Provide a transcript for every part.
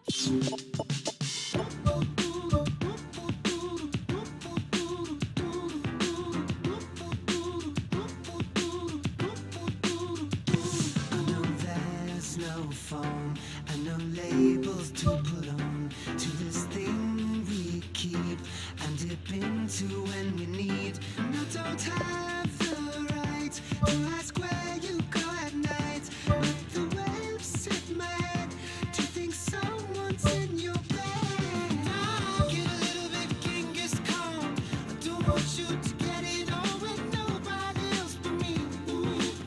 There's no phone and no labels to put on to this thing we keep and dip into when we need. And I don't have the right to ask where you go at night, but the waves hit my head to think someone's in your bed. I get a little bit Genghis Khan. I don't want you to get it on with nobody else but me.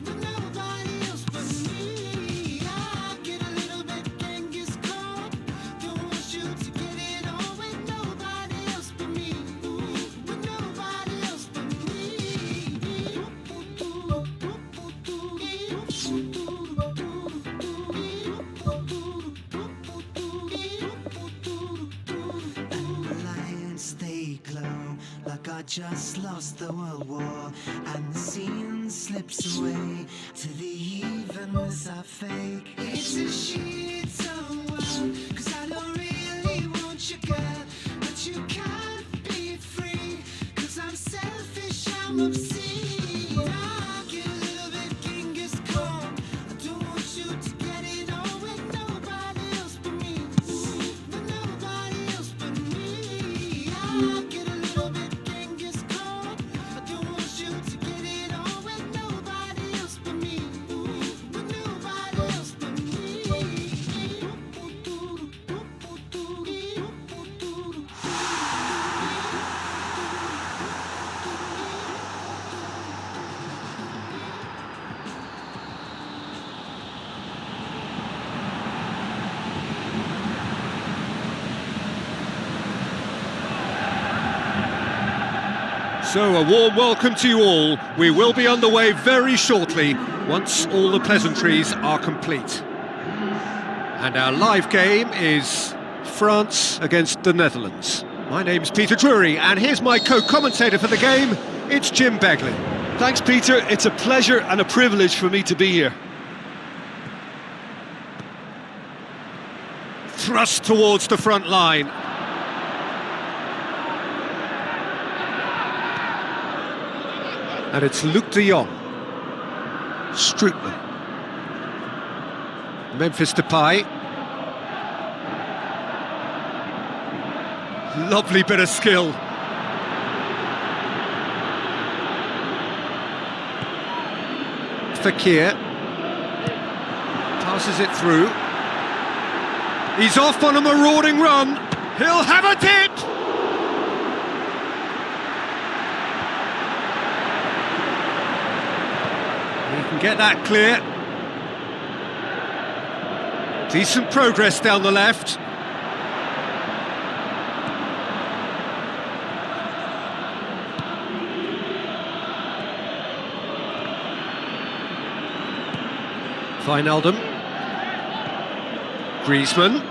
With nobody else but me. I get a little bit Genghis Khan. Don't want you to get it on with nobody else but me. With nobody else but me. And the lights, they glow like I just lost the World War, and the scene slips away to the evenness I fake. It's a sheet of world, 'cause I don't really want you, girl, but you can't be free, 'cause I'm selfish, I'm obscene. I get a little bit Genghis Khan. I don't want you to get it on with nobody else but me. With nobody else but me. I get a little bit Genghis Khan. I don't want you to get it on with nobody else but me. With nobody else but me. So a warm welcome to you all. We will be underway very shortly once all the pleasantries are complete. And our live game is France against the Netherlands. My name's Peter Drury, and here's my co-commentator for the game, it's Jim Beglin. Thanks, Peter. It's a pleasure and a privilege for me to be here. Thrust towards the front line. And it's Luc de Jong. Strootman. Memphis Depay. Lovely bit of skill. Fekir. Passes it through. He's off on a marauding run. He'll have a dip! He can get that clear. Decent progress down the left. Wijnaldum. Griezmann.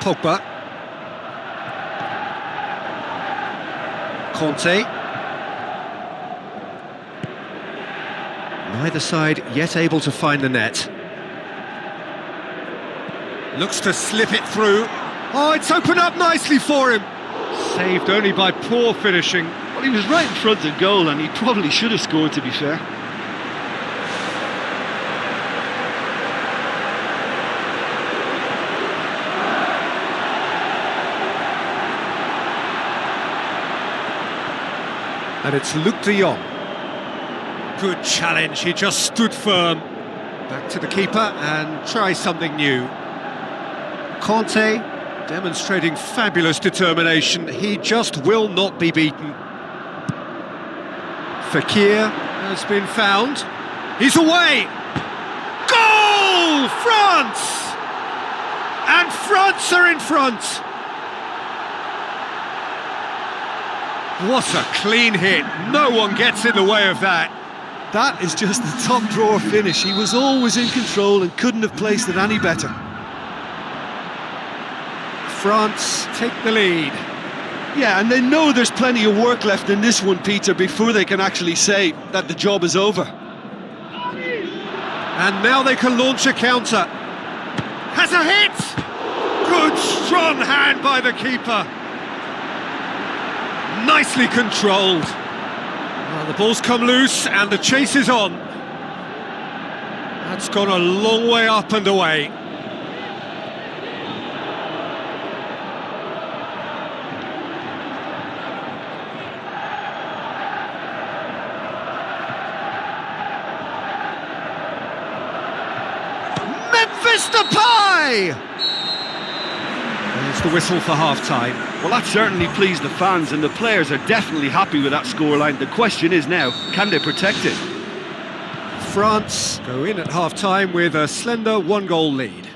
Pogba. Conte. Neither side yet able to find the net. Looks to slip it through. Oh, it's opened up nicely for him. Saved only by poor finishing. Well, he was right in front of goal and he probably should have scored, to be fair. And it's Luc de Jong. Good challenge, he just stood firm. Back to the keeper and try something new. Conte demonstrating fabulous determination. He just will not be beaten. Fekir has been found. He's away! Goal! France! And France are in front! What a clean hit. No one gets in the way of that. That is just the top drawer finish. He was always in control and couldn't have placed it any better. France take the lead. Yeah, and they know there's plenty of work left in this one, Peter, before they can actually say that the job is over. And now they can launch a counter. Has a hit! Good, strong hand by the keeper. Nicely controlled. Well, the ball's come loose and the chase is on. That's gone a long way up and away. Memphis Depay! There's the whistle for half-time. Well, that certainly pleased the fans, and the players are definitely happy with that scoreline. The question is now, can they protect it? France go in at half-time with a slender one-goal lead.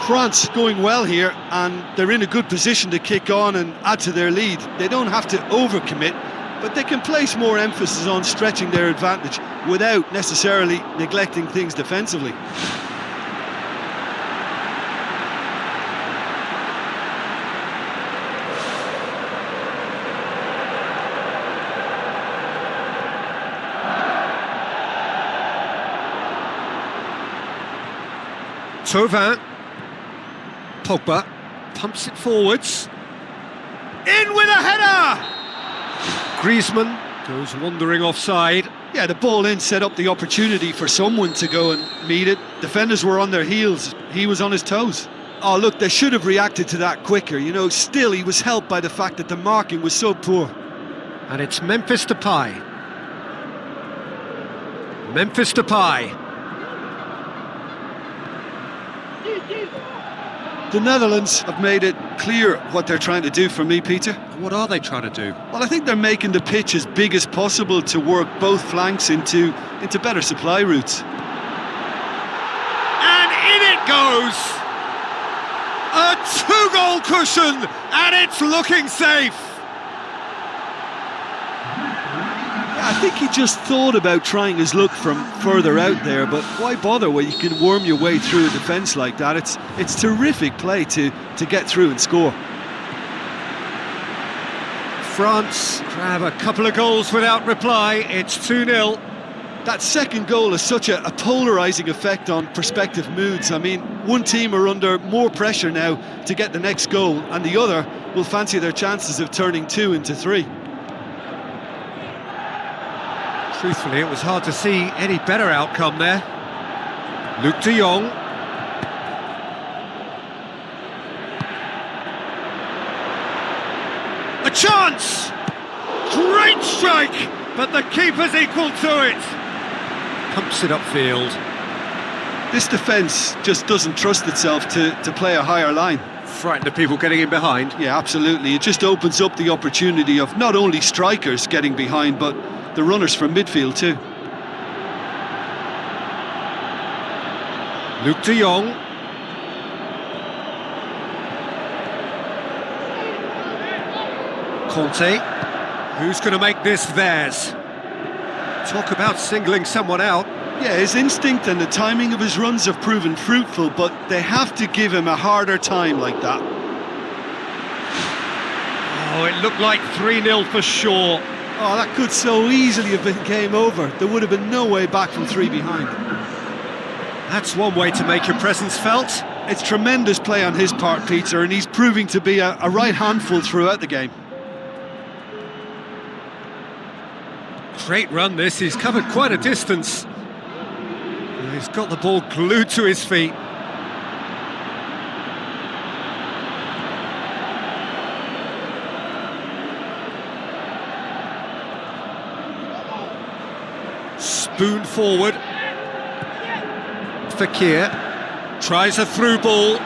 France going well here, and they're in a good position to kick on and add to their lead. They don't have to overcommit, but they can place more emphasis on stretching their advantage without necessarily neglecting things defensively. Tauvin, Pogba pumps it forwards, in with a header! Griezmann goes wandering offside. Yeah, the ball in set up the opportunity for someone to go and meet it. Defenders were on their heels, he was on his toes. Oh look, they should have reacted to that quicker, you know, still he was helped by the fact that the marking was so poor. And it's Memphis Depay. Memphis Depay. The Netherlands have made it clear what they're trying to do for me, Peter. What are they trying to do? Well, I think they're making the pitch as big as possible to work both flanks into better supply routes. And in it goes! A two-goal cushion, and it's looking safe! I think he just thought about trying his luck from further out there, but why bother when you can worm your way through a defence like that? It's terrific play to get through and score. France grab a couple of goals without reply. It's 2-0. That second goal has such a polarising effect on prospective moods. I mean, one team are under more pressure now to get the next goal, and the other will fancy their chances of turning 2 into 3. Truthfully, it was hard to see any better outcome there. Luc de Jong. A chance! Great strike, but the keeper's equal to it. Pumps it upfield. This defence just doesn't trust itself to play a higher line. Frightened of people getting in behind. Yeah, absolutely. It just opens up the opportunity of not only strikers getting behind, but the runners from midfield too. Luc de Jong. Conte. Who's going to make this theirs? Talk about singling someone out. Yeah, his instinct and the timing of his runs have proven fruitful, but they have to give him a harder time like that. Oh, it looked like 3-0 for sure. Oh, that could so easily have been game over. There would have been no way back from 3 behind. That's one way to make your presence felt. It's tremendous play on his part, Peter, and he's proving to be a right handful throughout the game. Great run this, he's covered quite a distance. He's got the ball glued to his feet. Spoon forward. Fekir tries a through ball.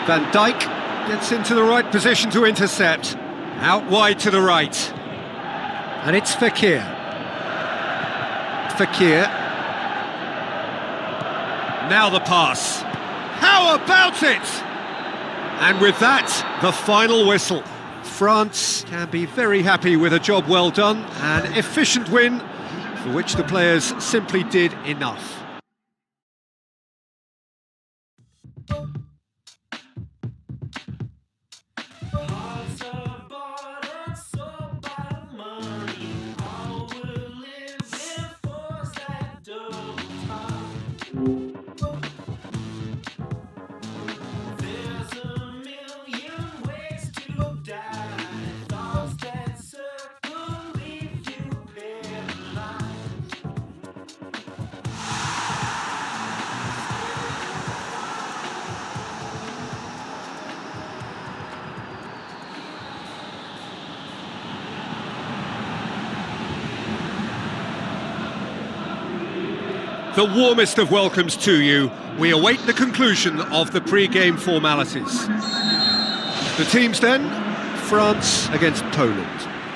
Van Dijk gets into the right position to intercept. Out wide to the right. And it's Fekir. Fekir. Now the pass. How about it? And with that, the final whistle. France can be very happy with a job well done, an efficient win for which the players simply did enough. There's a million ways to die. Thoughts that circle if you paralyzed. The warmest of welcomes to you. We await the conclusion of the pre-game formalities. The teams then, France against Poland.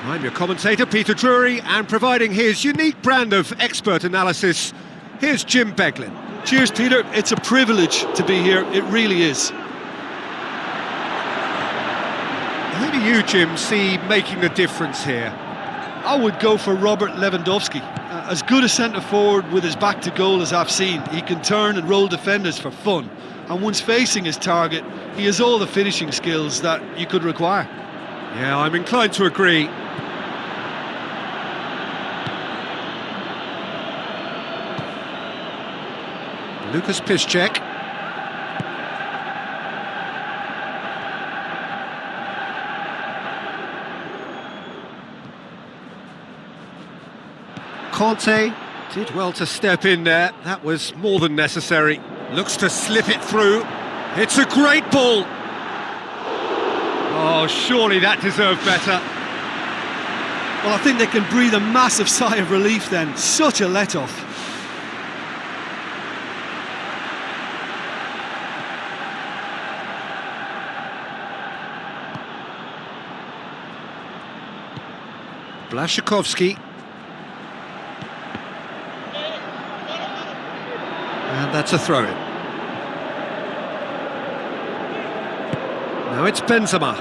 I'm your commentator, Peter Drury, and providing his unique brand of expert analysis, here's Jim Beglin. Cheers, Peter. It's a privilege to be here. It really is. Who do you, Jim, see making a difference here? I would go for Robert Lewandowski. As good a centre-forward with his back to goal as I've seen. He can turn and roll defenders for fun. And once facing his target, he has all the finishing skills that you could require. Yeah, I'm inclined to agree. Lucas Piszczek. Conte did well to step in there. That was more than necessary. Looks to slip it through. It's a great ball. Oh, surely that deserved better. Well, I think they can breathe a massive sigh of relief then. Such a let-off. Blaszczykowski. And that's a throw-in. Now it's Benzema.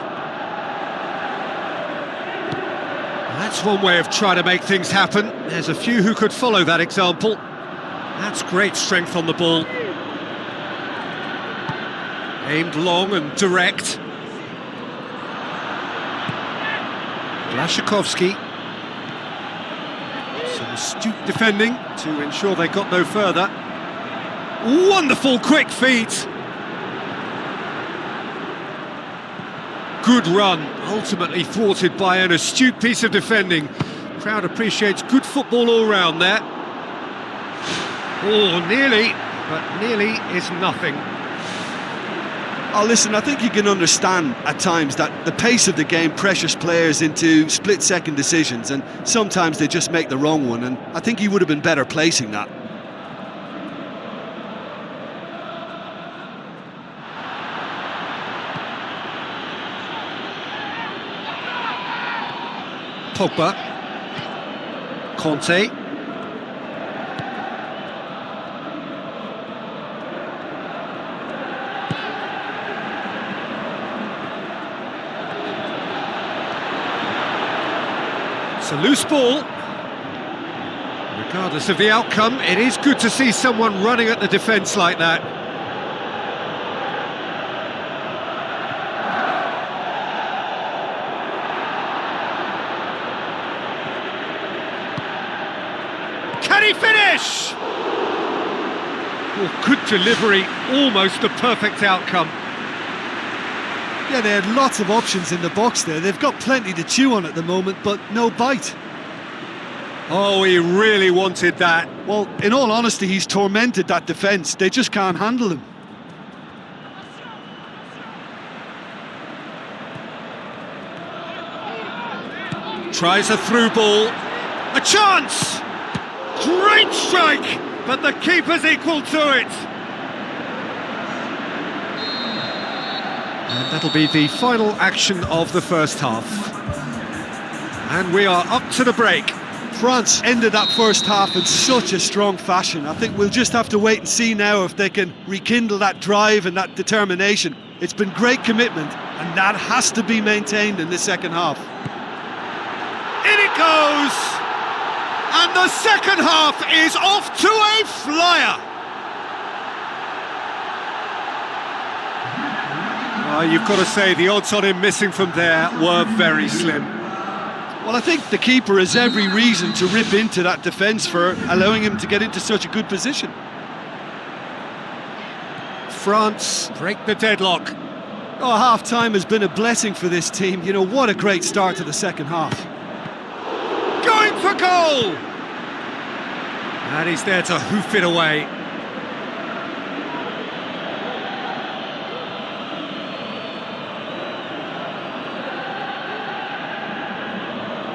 That's one way of trying to make things happen. There's a few who could follow that example. That's great strength on the ball. Aimed long and direct. Blaszczykowski. Some astute defending to ensure they got no further. Wonderful quick feet. Good run, ultimately thwarted by an astute piece of defending. Crowd appreciates good football all round there. Oh, nearly, but nearly is nothing. Oh, listen, I think you can understand at times that the pace of the game pressures players into split-second decisions, and sometimes they just make the wrong one, and I think he would have been better placing that. Pogba. Conte. It's a loose ball. Regardless of the outcome, it is good to see someone running at the defence like that. Can he finish? Oh, good delivery, almost a perfect outcome. Yeah, they had lots of options in the box there. They've got plenty to chew on at the moment, but no bite. Oh, he really wanted that. Well, in all honesty, he's tormented that defence. They just can't handle him. Tries a through ball. A chance! Great strike, but the keeper's equal to it. And that'll be the final action of the first half. And we are up to the break. France ended that first half in such a strong fashion. I think we'll just have to wait and see now if they can rekindle that drive and that determination. It's been great commitment, and that has to be maintained in the second half. In it goes! And the second half is off to a flyer! You've got to say the odds on him missing from there were very slim. Well, I think the keeper has every reason to rip into that defence for allowing him to get into such a good position. France break the deadlock. Oh, half-time has been a blessing for this team. You know, what a great start to the second half. Going for goal! And he's there to hoof it away.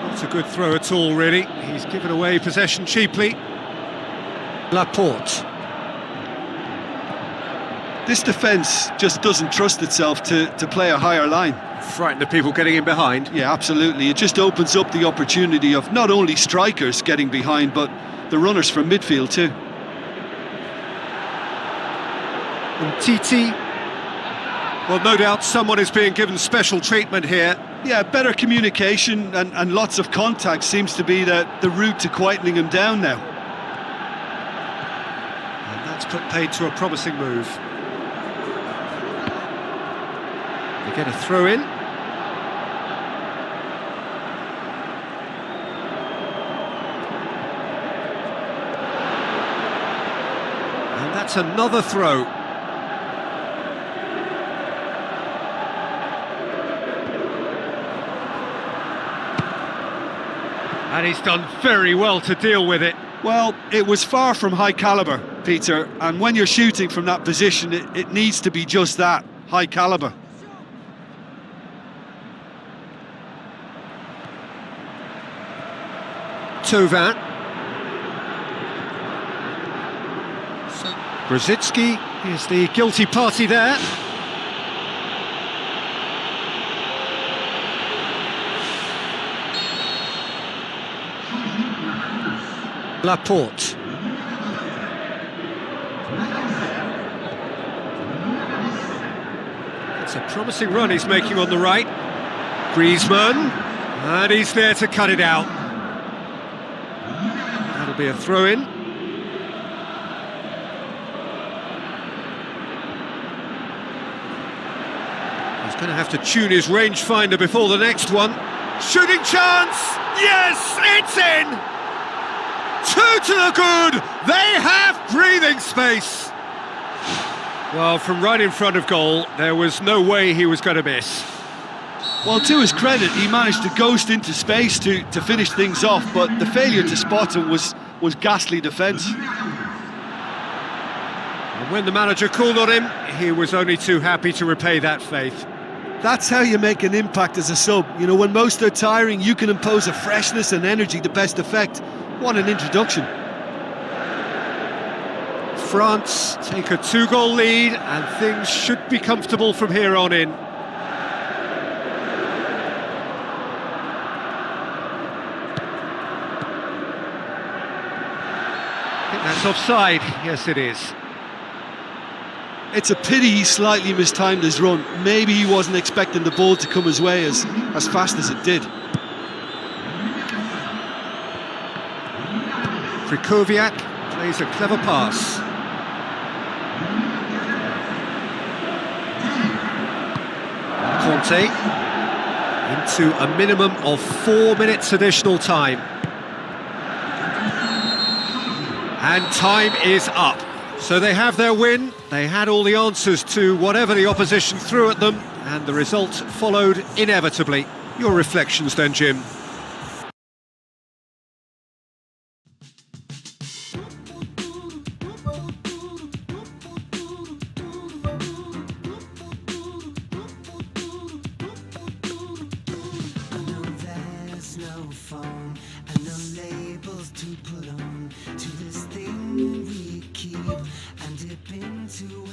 Not a good throw at all, really. He's given away possession cheaply. Laporte. This defence just doesn't trust itself to play a higher line. Frightened of people getting in behind. Yeah, absolutely. It just opens up the opportunity of not only strikers getting behind, but the runners from midfield too. And Titi. Well, no doubt someone is being given special treatment here. Yeah, better communication and lots of contact seems to be the route to quietening him down now. And that's put paid to a promising move. They get a throw in. And that's another throw. And he's done very well to deal with it. Well, it was far from high calibre, Peter, and when you're shooting from that position, it needs to be just that, high calibre. Tovan. Brzezinski is the guilty party there. Laporte. It's a promising run he's making on the right. Griezmann, and he's there to cut it out. That'll be a throw-in. He's going to have to tune his rangefinder before the next one. Shooting chance! Yes, it's in! 2 to the good! They have breathing space! Well, from right in front of goal, there was no way he was going to miss. Well, to his credit, he managed to ghost into space to finish things off, but the failure to spot him was ghastly defence. And when the manager called on him, he was only too happy to repay that faith. That's how you make an impact as a sub. You know, when most are tiring, you can impose a freshness and energy to best effect. What an introduction. France take a 2-goal lead, and things should be comfortable from here on in. I think that's offside. Yes, it is. It's a pity he slightly mistimed his run. Maybe he wasn't expecting the ball to come his way as fast as it did. Krychowiak plays a clever pass. Conte into a minimum of 4 minutes additional time. And time is up. So they have their win. They had all the answers to whatever the opposition threw at them, and the result followed inevitably. Your reflections then, Jim? Phone and no labels to put on to this thing we keep and dip into